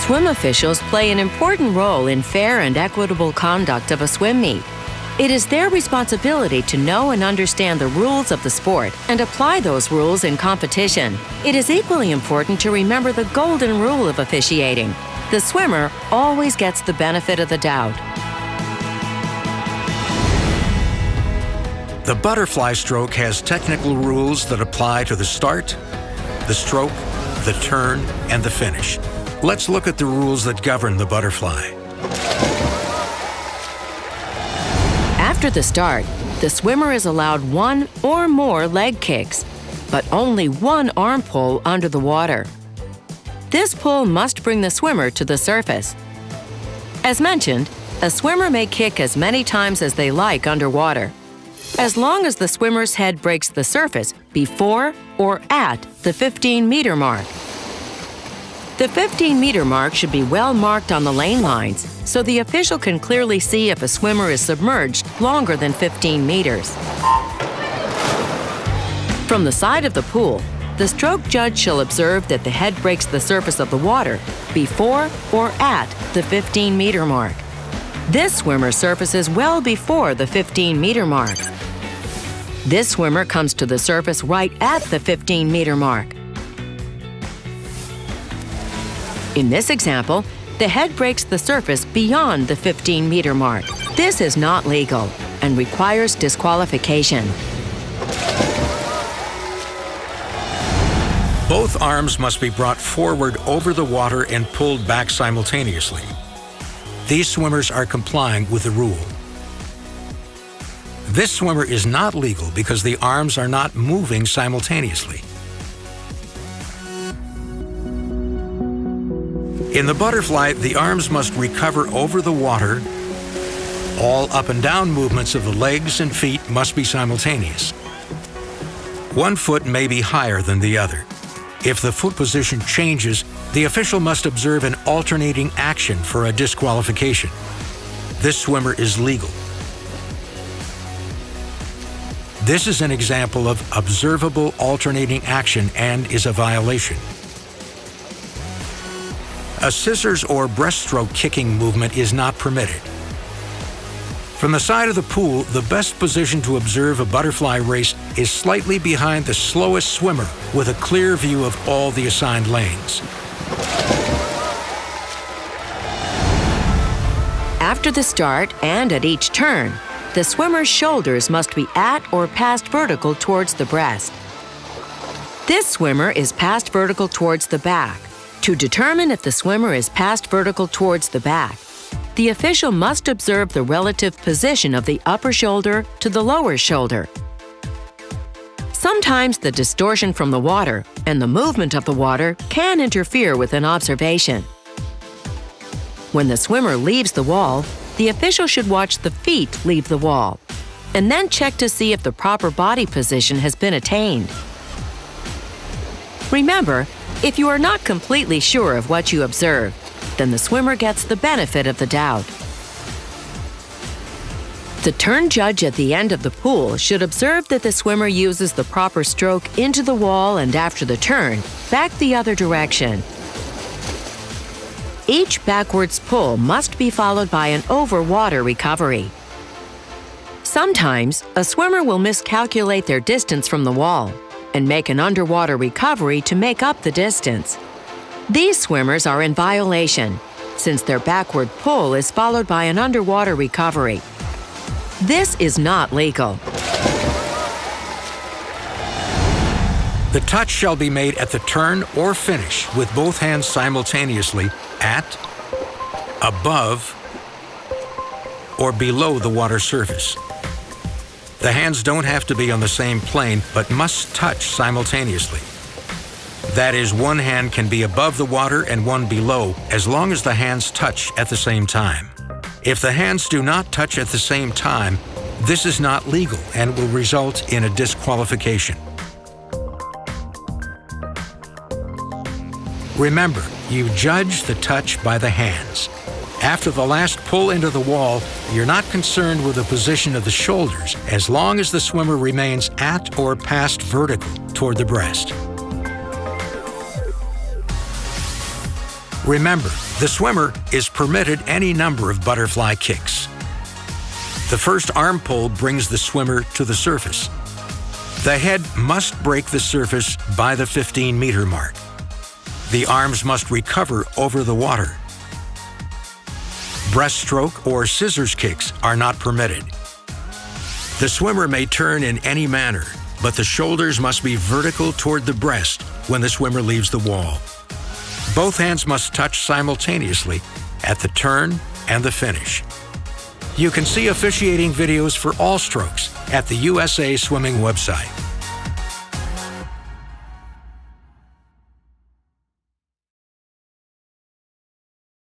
Swim officials play an important role in fair and equitable conduct of a swim meet. It is their responsibility to know and understand the rules of the sport and apply those rules in competition. It is equally important to remember the golden rule of officiating. The swimmer always gets the benefit of the doubt. The butterfly stroke has technical rules that apply to the start, the stroke, the turn, and the finish. Let's look at the rules that govern the butterfly. After the start, the swimmer is allowed one or more leg kicks, but only one arm pull under the water. This pull must bring the swimmer to the surface. As mentioned, a swimmer may kick as many times as they like underwater, as long as the swimmer's head breaks the surface before or at the 15-meter mark. The 15-meter mark should be well marked on the lane lines so the official can clearly see if a swimmer is submerged longer than 15 meters. From the side of the pool, the stroke judge shall observe that the head breaks the surface of the water before or at the 15-meter mark. This swimmer surfaces well before the 15-meter mark. This swimmer comes to the surface right at the 15-meter mark. In this example, the head breaks the surface beyond the 15-meter mark. This is not legal and requires disqualification. Both arms must be brought forward over the water and pulled back simultaneously. These swimmers are complying with the rule. This swimmer is not legal because the arms are not moving simultaneously. In the butterfly, the arms must recover over the water. All up and down movements of the legs and feet must be simultaneous. One foot may be higher than the other. If the foot position changes, the official must observe an alternating action for a disqualification. This swimmer is legal. This is an example of observable alternating action and is a violation. A scissors or breaststroke kicking movement is not permitted. From the side of the pool, the best position to observe a butterfly race is slightly behind the slowest swimmer with a clear view of all the assigned lanes. After the start and at each turn, the swimmer's shoulders must be at or past vertical towards the breast. This swimmer is past vertical towards the back. To determine if the swimmer is past vertical towards the back, the official must observe the relative position of the upper shoulder to the lower shoulder. Sometimes the distortion from the water and the movement of the water can interfere with an observation. When the swimmer leaves the wall, the official should watch the feet leave the wall, and then check to see if the proper body position has been attained. Remember, if you are not completely sure of what you observe, then the swimmer gets the benefit of the doubt. The turn judge at the end of the pool should observe that the swimmer uses the proper stroke into the wall and after the turn, back the other direction. Each backwards pull must be followed by an over-water recovery. Sometimes, a swimmer will miscalculate their distance from the wall and make an underwater recovery to make up the distance. These swimmers are in violation, since their backward pull is followed by an underwater recovery. This is not legal. The touch shall be made at the turn or finish with both hands simultaneously at, above, or below the water surface. The hands don't have to be on the same plane, but must touch simultaneously. That is, one hand can be above the water and one below, as long as the hands touch at the same time. If the hands do not touch at the same time, this is not legal and will result in a disqualification. Remember, you judge the touch by the hands. After the last pull into the wall, you're not concerned with the position of the shoulders as long as the swimmer remains at or past vertical toward the breast. Remember, the swimmer is permitted any number of butterfly kicks. The first arm pull brings the swimmer to the surface. The head must break the surface by the 15-meter mark. The arms must recover over the water. Breaststroke or scissors kicks are not permitted. The swimmer may turn in any manner, but the shoulders must be vertical toward the breast when the swimmer leaves the wall. Both hands must touch simultaneously at the turn and the finish. You can see officiating videos for all strokes at the USA Swimming website.